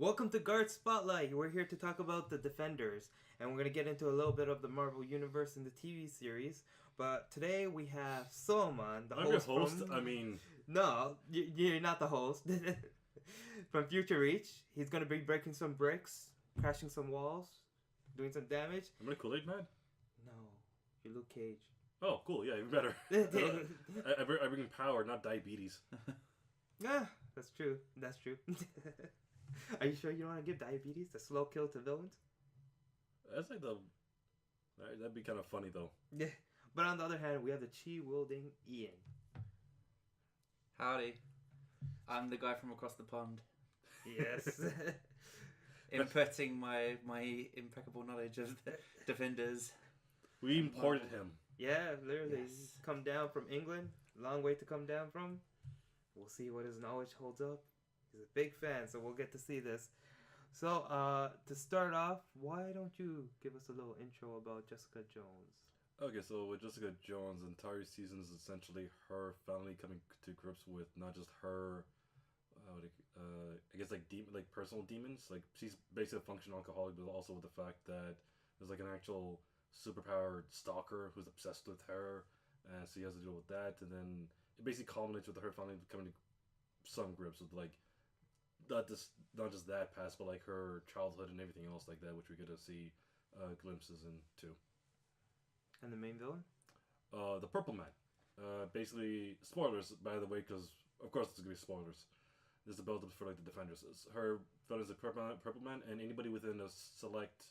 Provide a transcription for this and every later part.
Welcome to Garth's Spotlight. We're here to talk about the Defenders, and we're going to get into a little bit of the Marvel Universe and the TV series. But today we have Suleman, the I'm your host host. from... I mean, No, you're not the host. From Future Reach. He's going to be breaking some bricks, crashing some walls, doing some damage. am I Kool-Aid Man? No, you're Luke Cage. Oh, cool. Yeah, even better. I bring power, not diabetes. Ah, that's true. That's true. Are you sure you don't want to give diabetes the slow kill to villains? That's like that'd be kind of funny though. Yeah. But on the other hand, we have the chi-wielding Ian. Howdy. I'm the guy from across the pond. Yes. Inputting my impeccable knowledge of the Defenders. We imported him. Yeah, literally. Yes. He's come down from England. Long way to come down from. We'll see what his knowledge holds up. He's a big fan, so we'll get to see this. So, to start off, why don't you give us a little intro about Jessica Jones? Okay, so with Jessica Jones, the entire season is essentially her family coming to grips with not just her, I guess like personal demons. Like she's basically a functional alcoholic, but also with the fact that there's like an actual superpowered stalker who's obsessed with her, and so he has to deal with that. And then it basically culminates with her family coming to some grips with like not just that past, but like her childhood and everything else like that, which we get to see glimpses into. And the main villain? The Purple Man. Basically, spoilers by the way, because of course it's gonna be spoilers. This is the build-up for like the Defenders. Her villain is the Purple Man, and anybody within a select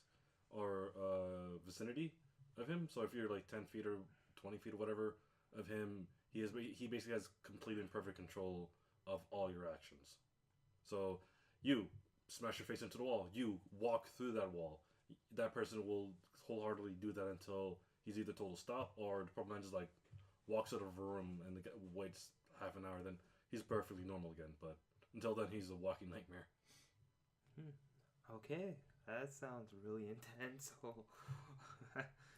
or vicinity of him. So if you're like 10 feet or 20 feet or whatever of him, he basically has complete and perfect control of all your actions. So you smash your face into the wall, you walk through that wall. That person will wholeheartedly do that until he's either told to stop or the Purple Man just like walks out of a room and the guy waits half an hour. Then he's perfectly normal again. But until then, he's a walking nightmare. Okay, that sounds really intense.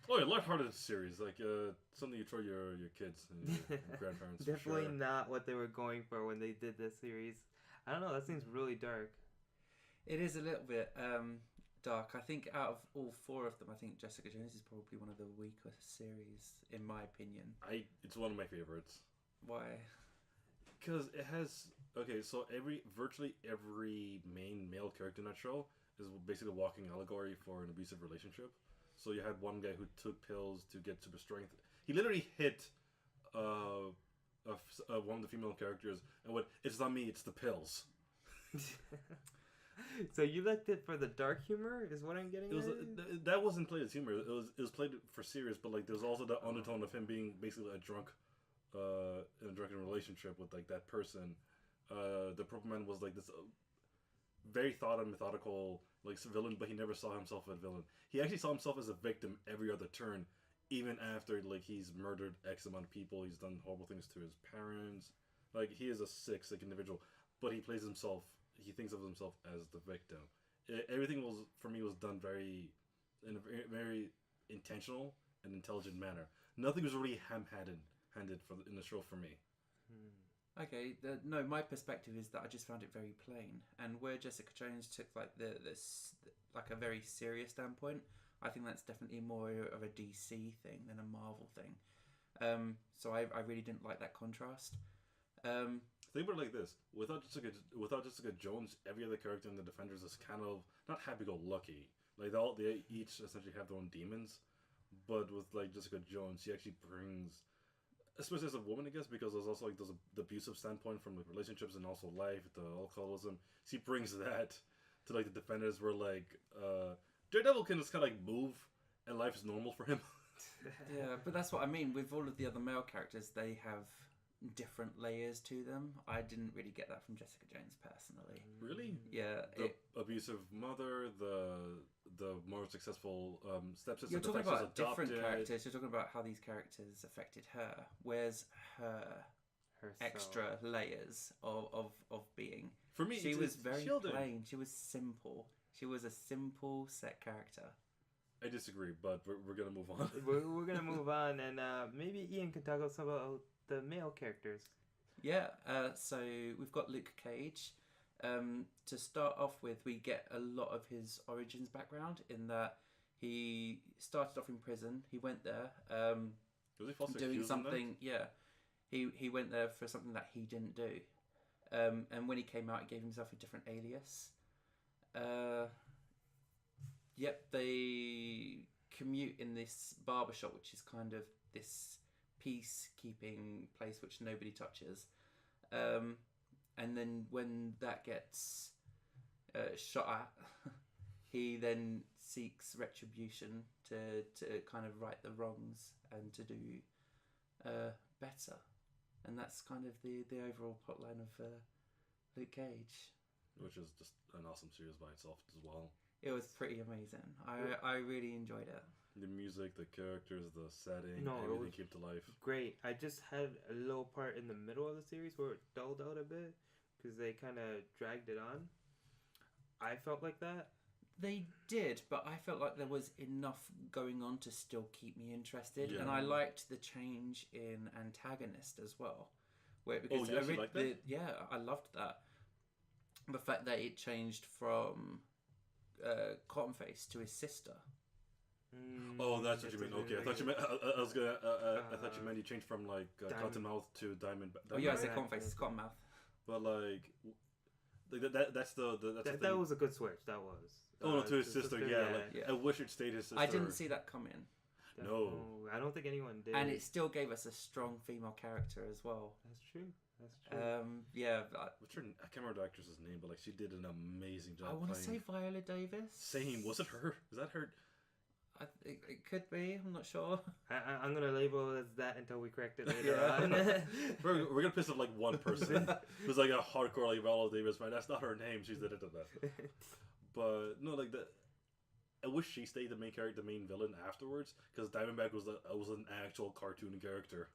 Oh, yeah, lighthearted series, like something you throw your kids and your grandparents. Definitely for sure. not what they were going for when they did this series. I don't know, that seems really dark. It is a little bit dark. I think out of all four of them, I think Jessica Jones is probably one of the weaker series, in my opinion. It's one of my favorites. Why? Because it has so virtually every main male character in that show is basically a walking allegory for an abusive relationship. So you had one guy who took pills to get super strength. He literally hit one of the female characters and went, "It's not me, it's the pills." So you liked it for the dark humor, is what I'm getting at? That wasn't played as humor. It was played for serious, but like there's also the undertone of him being basically a drunk, in a drunken relationship with like that person. The Purple Man was like this very thought and methodical like villain, but he never saw himself as a villain. He actually saw himself as a victim every other turn, even after like he's murdered X amount of people. He's done horrible things to his parents. Like he is a sick individual, but he plays himself. He thinks of himself as the victim. Everything was done in a very intentional and intelligent manner. Nothing was really ham-handed in the show for me. Okay, no, my perspective is that I just found it very plain. And where Jessica Jones took like this like a very serious standpoint, I think that's definitely more of a DC thing than a Marvel thing. So I really didn't like that contrast. Think about it like this: without Jessica Jones, every other character in the Defenders is kind of not happy-go-lucky. Like they each essentially have their own demons, but with like Jessica Jones, she actually brings, especially as a woman, I guess, because there's also like the abusive standpoint from like relationships and also life, the alcoholism. She brings that to like the Defenders, where like Daredevil can just kind of like move, and life is normal for him. Yeah, but that's what I mean. With all of the other male characters, they have different layers to them. I didn't really get that from Jessica Jones personally. Really? Yeah. The abusive mother, the more successful stepsister. You're talking the fact she's about different adopted. characters. You're talking about how these characters affected her. Where's her Herself. extra layers of being? For me, she it's was very shielding. plain. She was simple. She was a simple set character. I disagree, but we're gonna move on. We're gonna move on, and maybe Ian can talk us about the male characters. Yeah. So we've got Luke Cage. To start off with, we get a lot of his origins background in that he started off in prison. He went there Was he falsely doing accused in that? something. Yeah, he went there for something that he didn't do. And when he came out, he gave himself a different alias. Yep, they commute in this barbershop, which is kind of this peacekeeping place which nobody touches. And then when that gets shot at, he then seeks retribution to kind of right the wrongs and to do better. And that's kind of the overall plotline of Luke Cage. Which is just an awesome series by itself as well. It was pretty amazing. I really enjoyed it. The music, the characters, the setting, No, it everything was came to life. great. I just had a little part in the middle of the series where it dulled out a bit because they kind of dragged it on. I felt like that. They did, but I felt like there was enough going on to still keep me interested, Yeah. and I liked the change in antagonist as well. Where because you actually liked that? yeah, I loved that. The fact that it changed from Cottonface to his sister. Oh, that's what you mean. Okay, I thought you meant. I was gonna. I thought you meant you changed from like Cottonmouth to Diamond. Oh yeah, I Diamondback. said Cottonface. It's Cottonmouth. But like, that's the thing. That was a good switch. That was. Oh no, to his sister. Yeah, like Yeah. I wish it stayed his sister. I didn't see that coming, No. I don't think anyone did. and it still gave us a strong female character as well. That's true. That's true. Yeah, What's her? I can't remember the actress's name, but like she did an amazing job. I want to say playing. Viola Davis. Same. Was it her? Is that her? It could be. I'm not sure. I'm gonna label it as that until we correct it later Yeah. on. We're gonna piss off like one person who's like a hardcore like Viola Davis fan. That's not her name. She's the editor of that. But no, like that. I wish she stayed the main character, the main villain afterwards, because Diamondback was an actual cartoon character.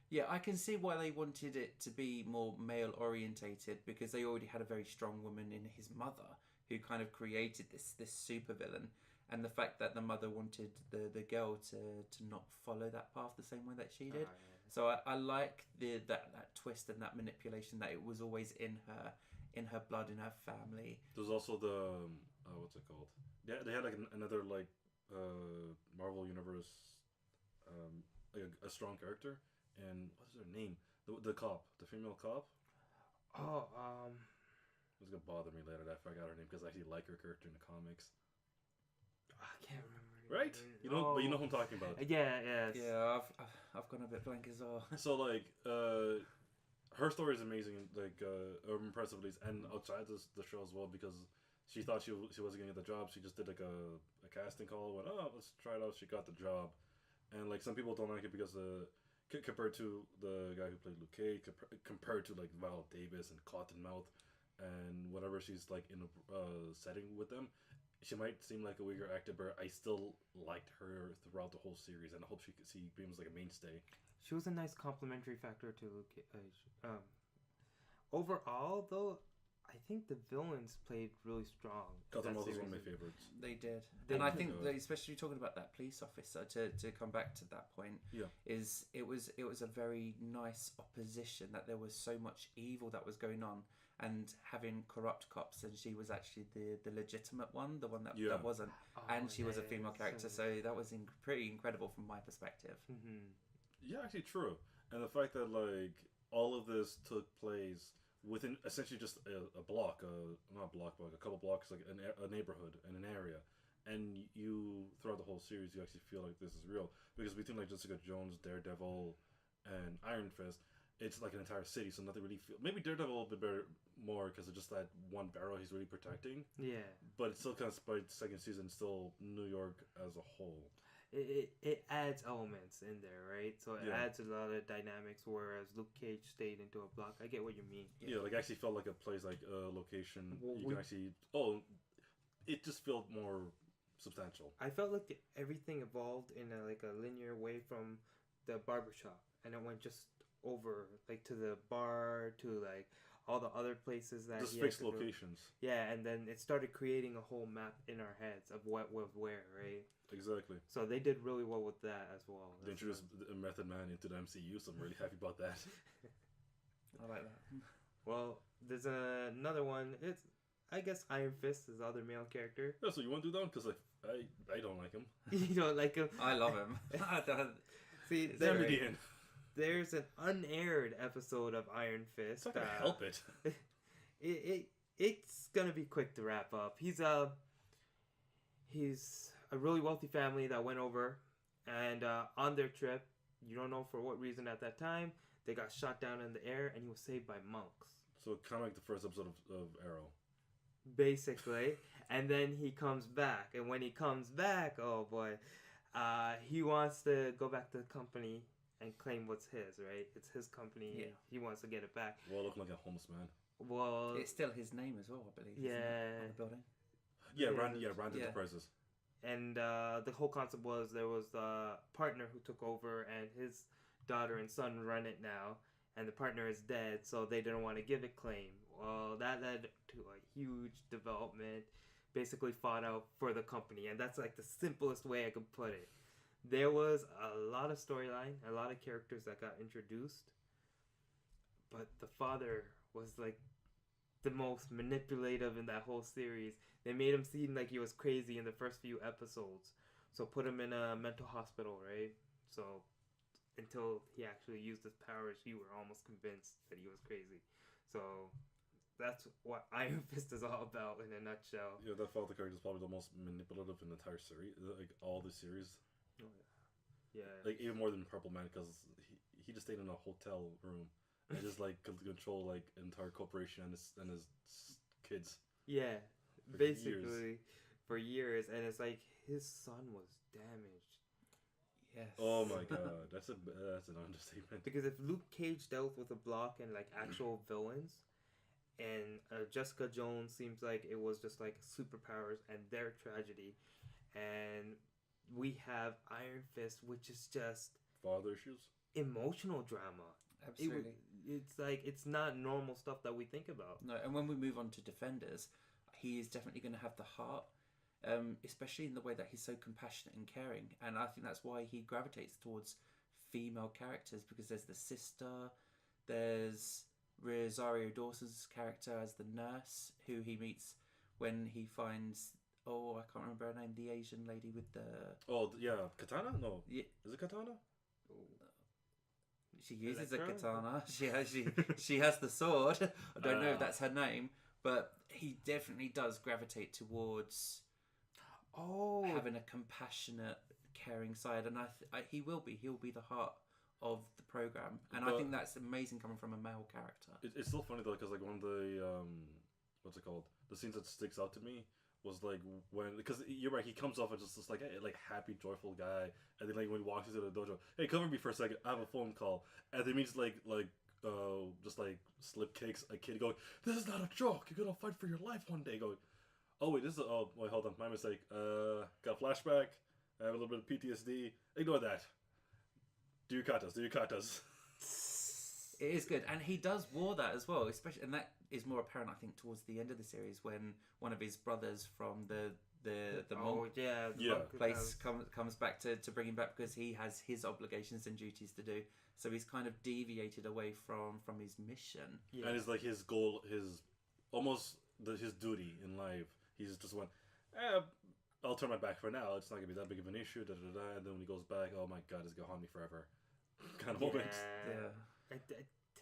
Yeah, I can see why they wanted it to be more male orientated, because they already had a very strong woman in his mother who kind of created this super villain, and the fact that the mother wanted the girl to not follow that path the same way that she did. So I like that twist and that manipulation, that it was always in her blood, in her family. There's also the what's it called? Yeah, they had like another like Marvel Universe like a strong character, and what's her name? The cop, the female cop. Oh, It's gonna bother me later that I forgot her name because I actually like her character in the comics. I can't remember. Right? You know, but you know who I'm talking about. Yeah. Yeah, I've gone a bit blank as well. So like, her story is amazing, like impressive at least, and outside the show as well, because she thought she wasn't gonna get the job. She just did like a casting call. Went, oh, let's try it out. She got the job, and like some people don't like it because compared to the guy who played Luke Cage, compared to like Viola Davis and Cottonmouth, and whatever she's like in a setting with them, she might seem like a weaker actor, but I still liked her throughout the whole series, and I hope she becomes like a mainstay. She was a nice complementary factor to Luke Cage. Overall, though, I think the villains played really strong. Cottonmouth was one of my favorites. They did, They and I did. think that, especially talking about that police officer, to come back to that point, Yeah. is it was a very nice opposition, that there was so much evil that was going on, and having corrupt cops, and she was actually the legitimate one, the one that wasn't, and she was a female character, so that was pretty incredible from my perspective. Mm-hmm. Yeah, actually true. And the fact that like all of this took place within essentially just a block, not a block, but like a couple blocks, like a neighborhood and an area, and you throughout the whole series you actually feel like this is real, because between like Jessica Jones, Daredevil, and Iron Fist, it's like an entire city, so nothing really feel. Maybe Daredevil a little bit better, more because of just that one barrel he's really protecting. Yeah. But it's still kind of by second season, still New York as a whole. It adds elements in there, right? So it Yeah. adds a lot of dynamics, whereas Luke Cage stayed into a block. I get what you mean. Yeah, like actually felt like a place, like a location. Well, You can actually it just felt more substantial. I felt like everything evolved in a linear way from the barbershop, and it went just over like to the bar, to like all the other places that Just he had fixed to do. locations. Yeah, and then it started creating a whole map in our heads of what was where, right? Exactly. So they did really well with that as well. They introduced a Method Man into the MCU, so I'm really happy about that. I like that. Well, there's another one. It's, I guess, Iron Fist is the other male character. Yeah, so you want to do that? Because I don't like him. You don't like him? I love him. See, Is there, that Remedy in. there's an unaired episode of Iron Fist. It's not gonna help it. It's gonna be quick to wrap up. He's a really wealthy family that went over, and on their trip, you don't know for what reason at that time, they got shot down in the air, and he was saved by monks, So kind of like the first episode of Arrow. basically. And then he comes back, and when he comes back, oh boy, he wants to go back to the company and claim what's his, right? It's his company. Yeah. He wants to get it back. Well, looking like a homeless man. Well, It's still his name as well, I believe. isn't it, Yeah. on the building. Yeah, Yeah. Rand Yeah. Enterprises. and the whole concept was there was a partner who took over, and his daughter and son run it now, and the partner is dead, so they didn't want to give it claim. Well, that led to a huge development, basically fought out for the company, and that's like the simplest way I could put it. There was a lot of storyline, a lot of characters that got introduced, but the father was like the most manipulative in that whole series. They made him seem like he was crazy in the first few episodes, so put him in a mental hospital, right? So until he actually used his powers, you were almost convinced that he was crazy. So that's what Iron Fist is all about in a nutshell. Yeah, that felt the character is probably the most manipulative in the entire series, like all the series. Yeah. Like even more than Purple Man, because he just stayed in a hotel room and just like could control like entire corporation and his kids. Yeah, For basically for years, and it's like his son was damaged. Yes. Oh my god, that's an understatement. Because if Luke Cage dealt with a block and like actual villains, and Jessica Jones seems like it was just like superpowers and their tragedy, and we have Iron Fist, which is just Father issues. emotional drama. Absolutely. It's like it's not normal stuff that we think about. No, and when we move on to Defenders, he is definitely going to have the heart, especially in the way that he's so compassionate and caring. And I think that's why he gravitates towards female characters, because there's the sister, there's Rosario Dawson's character as the nurse, who he meets when he finds, oh, I can't remember her name, the Asian lady with the... Oh yeah, Katana? No, Yeah, is it Katana? she uses a Electro? katana. She has the sword. I don't know if Ah. that's her name, but he definitely does gravitate towards Oh, having a compassionate, caring side, and he will be. He'll be the heart of the program, and I But- think that's amazing coming from a male character. It's still funny though, because like one of the what's it called? The scenes that sticks out to me was like when, because you're right, he comes off as just this like happy, joyful guy, and then like when he walks into the dojo, hey, cover me for a second, I have a phone call, and then he just just like slip kicks a kid, going, this is not a joke, you're gonna fight for your life one day, going, oh wait, oh wait, hold on, my mistake, got a flashback, I have a little bit of PTSD, ignore that, do your katas. It is good, and he does war that as well, especially, and that is more apparent, I think, towards the end of the series when one of his brothers from the monk yeah, the Yeah. monk place has- comes back to bring him back, because he has his obligations and duties to do. So he's kind of deviated away from his mission. yeah. And it's like his goal, his duty in life. He's just went, I'll turn my back for now. It's not gonna be that big of an issue. Da, da, da. And then when he goes back, oh my god, it's gonna haunt me forever. Kind of moment. Yeah.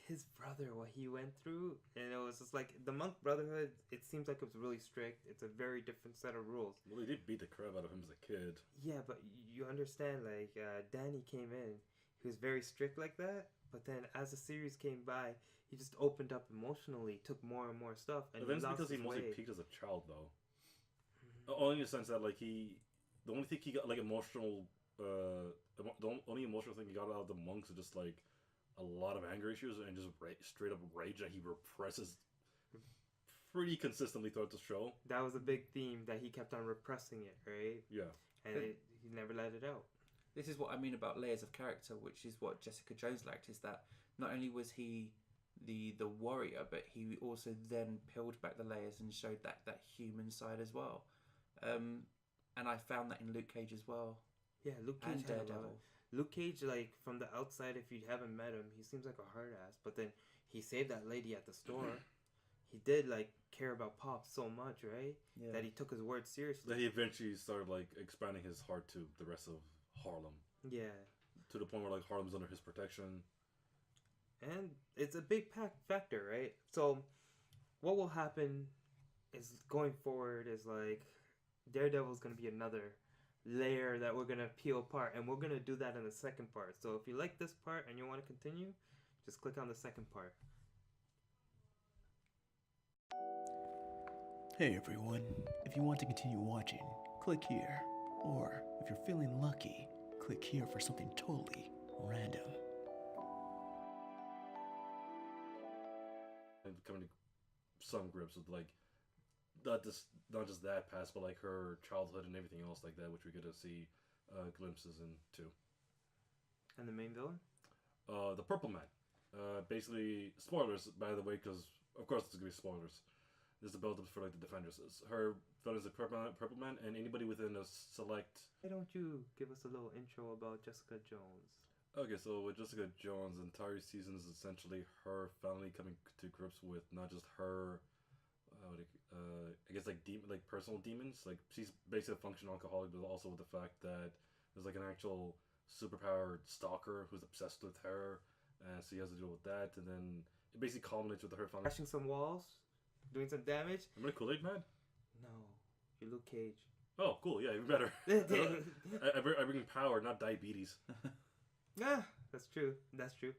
His brother, what he went through, and it was just like the monk brotherhood. It seems like it was really strict. It's a very different set of rules. Well, he did beat the crap out of him as a kid. Yeah, but you understand, like Danny came in, he was very strict like that. But then as the series came by, he just opened up emotionally, took more and more stuff, and But then it's lost because he his mostly way. peaked as a child, though. Only in the sense that like the only thing he got like emotional, the only emotional thing he got out of the monks is just like a lot of anger issues and just straight up rage that he represses pretty consistently throughout the show. That was a big theme that he kept on repressing it, right? Yeah. And he never let it out. This is what I mean about layers of character, which is what Jessica Jones lacked, is that not only was he the warrior, but he also then peeled back the layers and showed that human side as well. And I found that in Luke Cage as well. Yeah, Luke Cage And had a lot Daredevil. Luke Cage, like from the outside, if you haven't met him, he seems like a hard ass. But then he saved that lady at the store. He did like care about Pop so much, right? Yeah. That he took his word seriously. That he eventually started like expanding his heart to the rest of Harlem. Yeah. To the point where like Harlem's under his protection. And it's a big factor, right? So what will happen is going forward is like Daredevil's gonna be another layer that we're gonna peel apart, and we're gonna do that in the second part. So if you like this part and you want to continue, just click on the second part. Hey everyone, if you want to continue watching, click here. Or, if you're feeling lucky, click here for something totally random. And coming to some grips with like not just that past, but like her childhood and everything else like that, which we get to see glimpses into. And the main villain? The Purple Man. Basically, spoilers by the way, because of course it's gonna be spoilers. There's a build-up for like the Defenders. Her villain is the Purple Man, and anybody within a select. Why don't you give us a little intro about Jessica Jones? Okay, so with Jessica Jones, the entire season is essentially her finally coming to grips with not just her, I guess like personal demons. Like she's basically a functional alcoholic, but also with the fact that there's like an actual superpowered stalker who's obsessed with her, and so he has to deal with that. And then it basically culminates with her finally Crashing some walls, doing some damage. Am I Kool-Aid Man? No, you're Luke Cage. Oh, cool. Yeah, even better. I bring power, not diabetes. Yeah, that's true. That's true.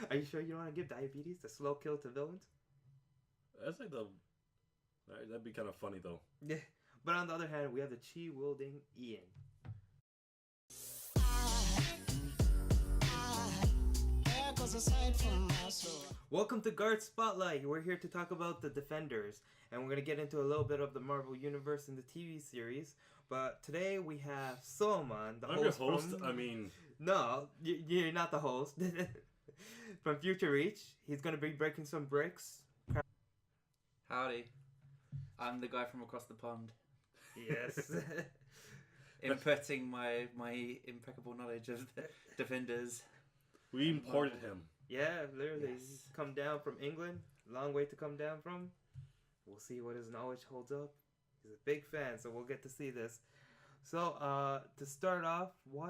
Are you sure you don't want to give diabetes the slow kill to villains? That's like that'd be kind of funny though. Yeah. But on the other hand, we have the chi wielding Ian. Welcome to Garth Spotlight. We're here to talk about the Defenders, and we're gonna get into a little bit of the Marvel Universe in the TV series. But today we have Suleman, the I'm host. your host. From... I mean, no, you're not the host. From Future Reach, he's gonna be breaking some bricks. Howdy. I'm the guy from across the pond. Yes. Inputting my impeccable knowledge of the Defenders. We imported him. Yeah, literally. Yes. He's come down from England. Long way to come down from. We'll see what his knowledge holds up. He's a big fan, so we'll get to see this. So, to start off, why